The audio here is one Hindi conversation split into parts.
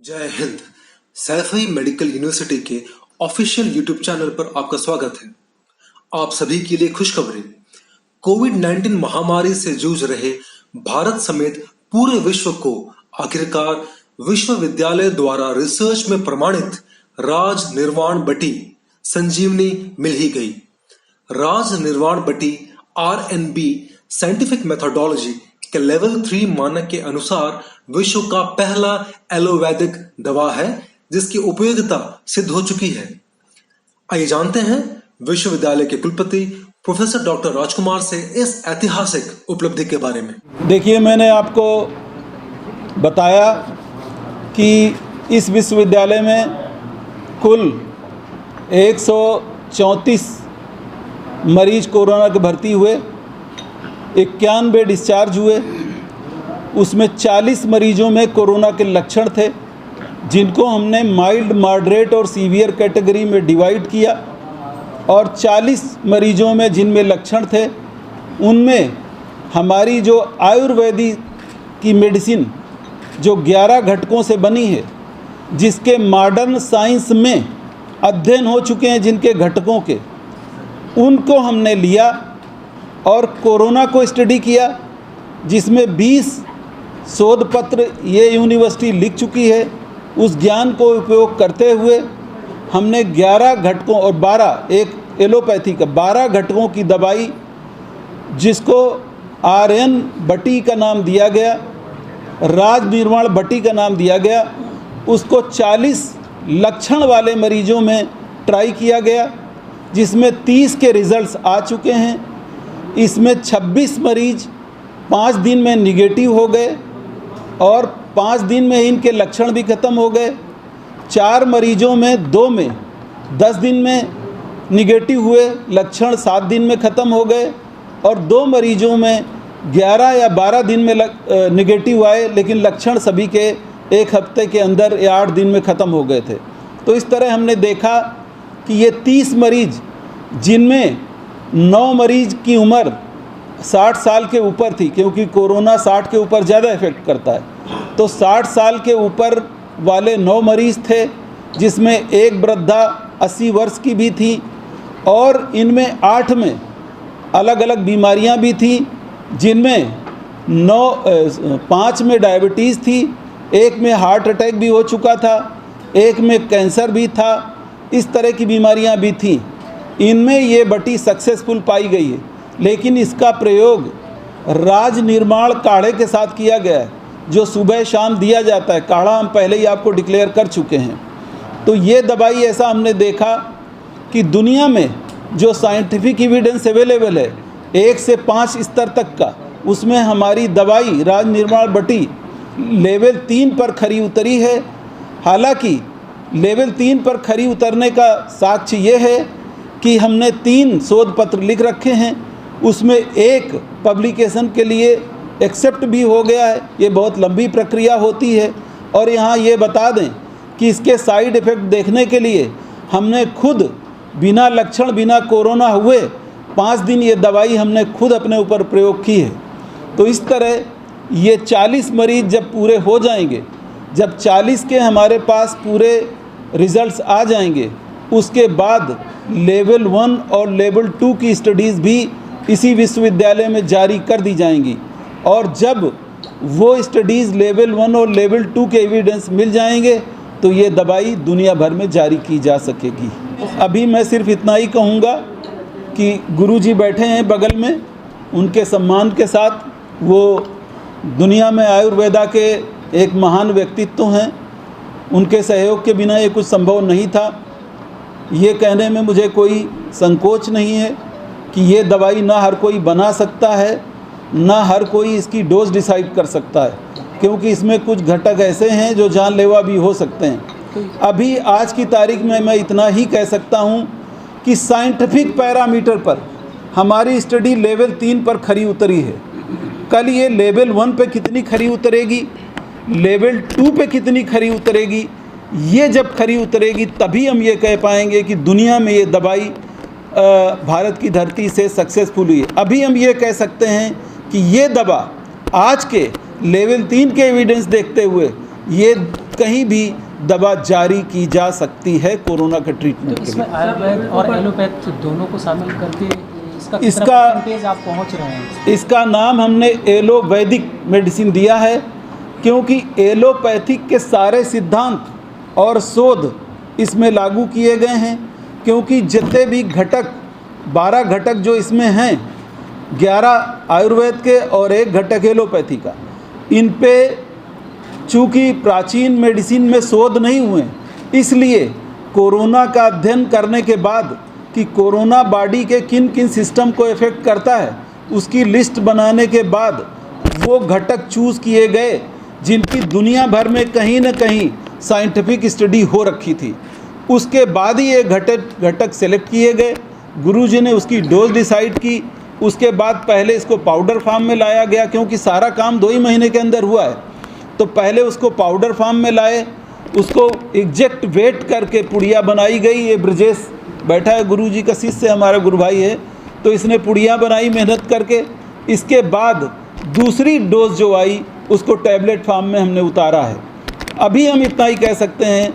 जय हिंद। सैफई मेडिकल यूनिवर्सिटी के ऑफिशियल यूट्यूब चैनल पर आपका स्वागत है। आप सभी के लिए खुशखबरी। कोविड-19 महामारी से जूझ रहे भारत समेत पूरे विश्व को आखिरकार विश्वविद्यालय द्वारा रिसर्च में प्रमाणित राज निर्वाण बटी संजीवनी मिल ही गई। राज निर्वाण बटी RNB साइंटिफिक मेथोडोलॉजी के लेवल 3 मानक के अनुसार विश्व का पहला एलोपैथिक दवा है जिसकी उपयोगिता सिद्ध हो चुकी है। आइए जानते हैं विश्वविद्यालय के कुलपति प्रोफेसर डॉक्टर राजकुमार से इस ऐतिहासिक उपलब्धि के बारे में। देखिए, मैंने आपको बताया कि इस विश्वविद्यालय में कुल 134 मरीज कोरोना के भर्ती हुए, 91 डिस्चार्ज हुए। उसमें 40 मरीजों में कोरोना के लक्षण थे जिनको हमने माइल्ड, मॉडरेट और सीवियर कैटेगरी में डिवाइड किया, और 40 मरीजों में जिनमें लक्षण थे उनमें हमारी जो आयुर्वेदिक की मेडिसिन जो 11 घटकों से बनी है, जिसके मॉडर्न साइंस में अध्ययन हो चुके हैं जिनके घटकों के, उनको हमने लिया और कोरोना को स्टडी किया, जिसमें 20 शोध पत्र ये यूनिवर्सिटी लिख चुकी है। उस ज्ञान को उपयोग करते हुए हमने 11 घटकों और 12 एक एलोपैथी का 12 घटकों की दवाई, जिसको RN बटी का नाम दिया गया, राज निर्वाण बटी का नाम दिया गया, उसको 40 लक्षण वाले मरीजों में ट्राई किया गया, जिसमें 30 के रिजल्ट्स आ चुके हैं। इसमें 26 मरीज 5 दिन में निगेटिव हो गए और 5 दिन में इनके लक्षण भी ख़त्म हो गए। 4 मरीजों में 2 में 10 दिन में निगेटिव हुए, लक्षण 7 दिन में ख़त्म हो गए, और 2 मरीजों में 11 या 12 दिन में निगेटिव आए, लेकिन लक्षण सभी के 1 हफ्ते के अंदर या 8 दिन में ख़त्म हो गए थे। तो इस तरह हमने देखा कि ये 30 मरीज, जिनमें 9 मरीज की उम्र 60 साल के ऊपर थी, क्योंकि कोरोना 60 के ऊपर ज़्यादा इफेक्ट करता है, तो 60 साल के ऊपर वाले 9 मरीज थे, जिसमें एक वृद्धा 80 वर्ष की भी थी, और इनमें 8 में अलग अलग बीमारियां भी थी, जिनमें 5 में डायबिटीज़ थी, 1 में हार्ट अटैक भी हो चुका था, 1 में कैंसर भी था। इस तरह की बीमारियां भी थीं। इनमें ये बटी सक्सेसफुल पाई गई है, लेकिन इसका प्रयोग राज निर्माण काढ़े के साथ किया गया है, जो सुबह शाम दिया जाता है। काढ़ा हम पहले ही आपको डिक्लेयर कर चुके हैं। तो ये दवाई ऐसा हमने देखा कि दुनिया में जो साइंटिफिक एविडेंस अवेलेबल है 1 से 5 स्तर तक का, उसमें हमारी दवाई राज निर्माण बटी लेवल 3 पर खरी उतरी है। हालांकि लेवल 3 पर खरी उतरने का साक्ष्य ये है कि हमने 3 शोध पत्र लिख रखे हैं, उसमें 1 पब्लिकेशन के लिए एक्सेप्ट भी हो गया है। ये बहुत लंबी प्रक्रिया होती है। और यहाँ ये बता दें कि इसके साइड इफ़ेक्ट देखने के लिए हमने खुद बिना लक्षण, बिना कोरोना हुए 5 दिन ये दवाई हमने खुद अपने ऊपर प्रयोग की है। तो इस तरह ये 40 मरीज जब पूरे हो जाएंगे, जब 40 के हमारे पास पूरे रिज़ल्ट्स आ जाएंगे, उसके बाद लेवल 1 और लेवल 2 की स्टडीज़ भी इसी विश्वविद्यालय में जारी कर दी जाएंगी, और जब वो स्टडीज़ लेवल 1 और लेवल 2 के एविडेंस मिल जाएंगे तो ये दवाई दुनिया भर में जारी की जा सकेगी। अभी मैं सिर्फ इतना ही कहूँगा कि गुरुजी बैठे हैं बगल में, उनके सम्मान के साथ, वो दुनिया में आयुर्वेदा के एक महान व्यक्तित्व हैं। उनके सहयोग के बिना ये कुछ संभव नहीं था। ये कहने में मुझे कोई संकोच नहीं है कि ये दवाई ना हर कोई बना सकता है, ना हर कोई इसकी डोज डिसाइड कर सकता है, क्योंकि इसमें कुछ घटक ऐसे हैं जो जानलेवा भी हो सकते हैं। अभी आज की तारीख में मैं इतना ही कह सकता हूँ कि साइंटिफिक पैरामीटर पर हमारी स्टडी लेवल 3 पर खरी उतरी है। कल ये लेवल 1 पे कितनी खरी उतरेगी, लेवल 2 पे कितनी खरी उतरेगी, ये जब खरी उतरेगी तभी हम ये कह पाएंगे कि दुनिया में ये दवाई भारत की धरती से सक्सेसफुल हुई है। अभी हम ये कह सकते हैं कि ये दवा आज के लेवल 3 के एविडेंस देखते हुए ये कहीं भी दवा जारी की जा सकती है कोरोना के ट्रीटमेंट तो के इसमें लिए। आयुर्वेद और एलोपैथ दोनों को शामिल करके इसका कितना इसका- परसेंटेज आप पहुंच रहे हैं? इसका नाम हमने एलोवैदिक मेडिसिन दिया है, क्योंकि एलोपैथिक के सारे सिद्धांत और शोध इसमें लागू किए गए हैं। क्योंकि जितने भी घटक 12 घटक जो इसमें हैं, 11 आयुर्वेद के और 1 घटक एलोपैथी का, इन पे चूँकि प्राचीन मेडिसिन में शोध नहीं हुए, इसलिए कोरोना का अध्ययन करने के बाद कि कोरोना बॉडी के किन किन सिस्टम को इफ़ेक्ट करता है, उसकी लिस्ट बनाने के बाद वो घटक चूज़ किए गए जिनकी दुनिया भर में कहीं न कहीं साइंटिफिक स्टडी हो रखी थी। उसके बाद ही ये घटक सेलेक्ट किए गए। गुरुजी ने उसकी डोज डिसाइड की। उसके बाद पहले इसको पाउडर फॉर्म में लाया गया, क्योंकि सारा काम 2 ही महीने के अंदर हुआ है। तो पहले उसको पाउडर फॉर्म में लाए, उसको एग्जैक्ट वेट करके पुड़िया बनाई गई। ये ब्रजेश बैठा है, गुरुजी का शिष्य हमारा गुरु भाई है, तो इसने पुड़िया बनाई मेहनत करके। इसके बाद दूसरी डोज जो आई उसको टैबलेट फॉर्म में हमने उतारा है। अभी हम इतना ही कह सकते हैं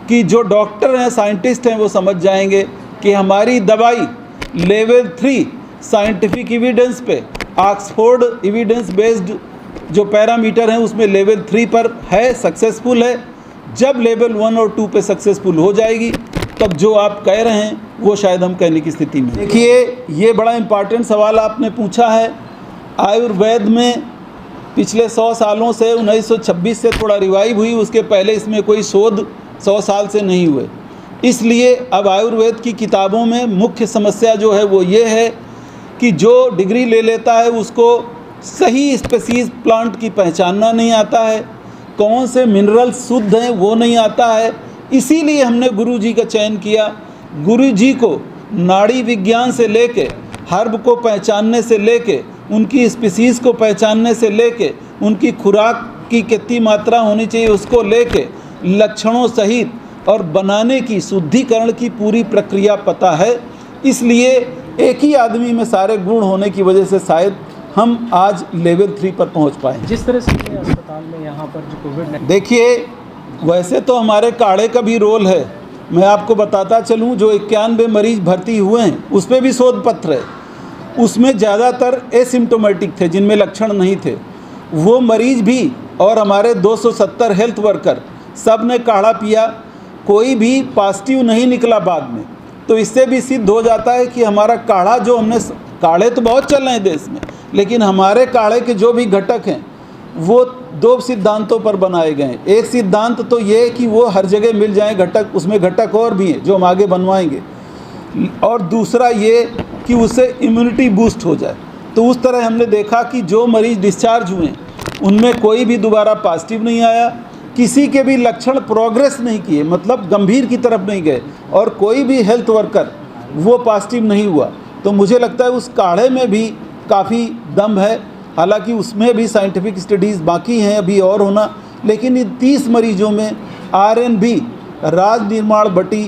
कि जो डॉक्टर हैं, साइंटिस्ट हैं, वो समझ जाएंगे कि हमारी दवाई लेवल 3 साइंटिफिक एविडेंस पे, ऑक्सफोर्ड एविडेंस बेस्ड जो पैरामीटर हैं उसमें लेवल 3 पर है, सक्सेसफुल है। जब लेवल 1 और 2 पे सक्सेसफुल हो जाएगी, तब जो आप कह रहे हैं वो शायद हम कहने की स्थिति में। देखिए, ये बड़ा इम्पॉर्टेंट सवाल आपने पूछा है। आयुर्वेद में पिछले 100 सालों से 1926 से थोड़ा रिवाइव हुई, उसके पहले इसमें कोई शोध 100 साल से नहीं हुए। इसलिए अब आयुर्वेद की किताबों में मुख्य समस्या जो है वो ये है कि जो डिग्री ले लेता है उसको सही स्पीसीज प्लांट की पहचानना नहीं आता है, कौन से मिनरल्स शुद्ध हैं वो नहीं आता है। इसीलिए हमने गुरुजी का चयन किया। गुरुजी को नाड़ी विज्ञान से लेके, हर्ब को पहचानने से लेके, उनकी स्पीसीज को पहचानने से लेके, उनकी खुराक की कितनी मात्रा होनी चाहिए उसको लेके, लक्षणों सहित और बनाने की, शुद्धिकरण की पूरी प्रक्रिया पता है। इसलिए एक ही आदमी में सारे गुण होने की वजह से शायद हम आज लेवल 3 पर पहुंच पाए। जिस तरह से ये अस्पताल में यहाँ पर जो कोविड, देखिए, वैसे तो हमारे काढ़े का भी रोल है। मैं आपको बताता चलूँ, जो 91 मरीज भर्ती हुए हैं उस पर भी शोध पत्र है। उसमें ज़्यादातर एसिम्टोमेटिक थे, जिनमें लक्षण नहीं थे। वो मरीज भी और हमारे 270 हेल्थ वर्कर सब ने काढ़ा पिया, कोई भी पॉजिटिव नहीं निकला बाद में। तो इससे भी सिद्ध हो जाता है कि हमारा काढ़ा जो हमने, काढ़े तो बहुत चल रहे हैं देश में, लेकिन हमारे काढ़े के जो भी घटक हैं वो 2 सिद्धांतों पर बनाए गए हैं। एक सिद्धांत तो ये कि वो हर जगह मिल जाएं घटक, उसमें घटक और भी हैं जो हम आगे बनवाएंगे, और दूसरा ये कि उससे इम्यूनिटी बूस्ट हो जाए। तो उस तरह हमने देखा कि जो मरीज़ डिस्चार्ज हुए उनमें कोई भी दोबारा पॉजिटिव नहीं आया, किसी के भी लक्षण प्रोग्रेस नहीं किए, मतलब गंभीर की तरफ नहीं गए, और कोई भी हेल्थ वर्कर वो पॉजिटिव नहीं हुआ। तो मुझे लगता है उस काढ़े में भी काफ़ी दम है। हालांकि उसमें भी साइंटिफिक स्टडीज़ बाकी हैं अभी और होना, लेकिन इन 30 मरीजों में RNB, राज निर्माण बटी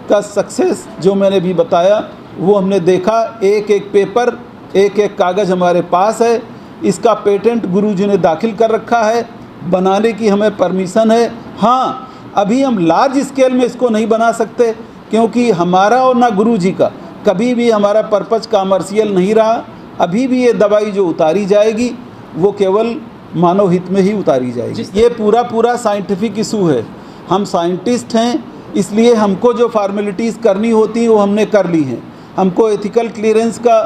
का सक्सेस जो मैंने भी बताया वो हमने देखा। एक एक पेपर, एक एक कागज़ हमारे पास है। इसका पेटेंट गुरुजी ने दाखिल कर रखा है, बनाने की हमें परमिशन है। हाँ, अभी हम लार्ज स्केल में इसको नहीं बना सकते, क्योंकि हमारा और ना गुरुजी का कभी भी हमारा पर्पज़ कॉमर्शियल नहीं रहा। अभी भी ये दवाई जो उतारी जाएगी वो केवल मानव हित में ही उतारी जाएगी। ये पूरा साइंटिफिक इशू है। हम साइंटिस्ट हैं, इसलिए हमको जो फॉर्मेलिटीज़ करनी होती हैं वो हमने कर ली हैं। हमको एथिकल क्लियरेंस का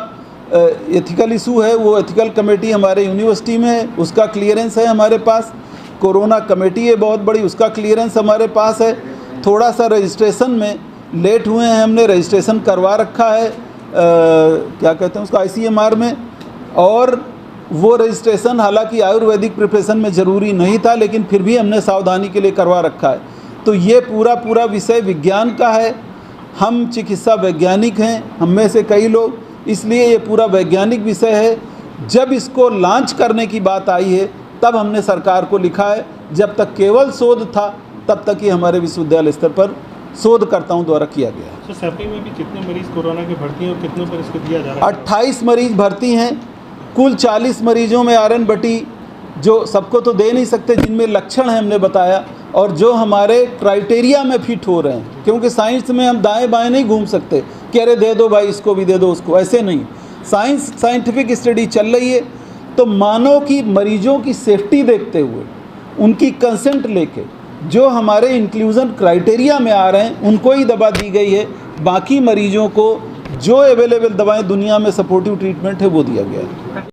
एथिकल इशू है, वो एथिकल कमेटी हमारे यूनिवर्सिटी में है, उसका क्लियरेंस है हमारे पास। कोरोना कमेटी है बहुत बड़ी, उसका क्लियरेंस हमारे पास है। थोड़ा सा रजिस्ट्रेशन में लेट हुए हैं, हमने रजिस्ट्रेशन करवा रखा है क्या कहते हैं उसका ICMR में, और वो रजिस्ट्रेशन हालांकि आयुर्वेदिक प्रिपरेशन में ज़रूरी नहीं था, लेकिन फिर भी हमने सावधानी के लिए करवा रखा है। तो ये पूरा विषय विज्ञान का है। हम चिकित्सा वैज्ञानिक हैं, हम में से कई लोग, इसलिए ये पूरा वैज्ञानिक विषय है। जब इसको लॉन्च करने की बात आई है तब हमने सरकार को लिखा है। जब तक केवल शोध था तब तक ये हमारे विश्वविद्यालय स्तर पर शोधकर्ताओं द्वारा किया गया। तो सैफई में भी कितने मरीज कोरोना के भर्ती हैं और कितनों पर इसको दिया जा रहा है? 28 मरीज भर्ती हैं। कुल 40 मरीजों में RN बटी जो सबको तो दे नहीं सकते, जिनमें लक्षण है हमने बताया, और जो हमारे क्राइटेरिया में फिट हो रहे हैं, क्योंकि साइंस में हम दाएं बाएं नहीं घूम सकते कि अरे दे दो भाई इसको भी दे दो उसको, ऐसे नहीं। साइंटिफिक स्टडी चल रही है, तो मानव की मरीजों की सेफ्टी देखते हुए उनकी कंसेंट लेके जो हमारे इंक्लूजन क्राइटेरिया में आ रहे हैं उनको ही दवा दी गई है। बाकी मरीजों को जो अवेलेबल दवाएं दुनिया में सपोर्टिव ट्रीटमेंट है वो दिया गया है।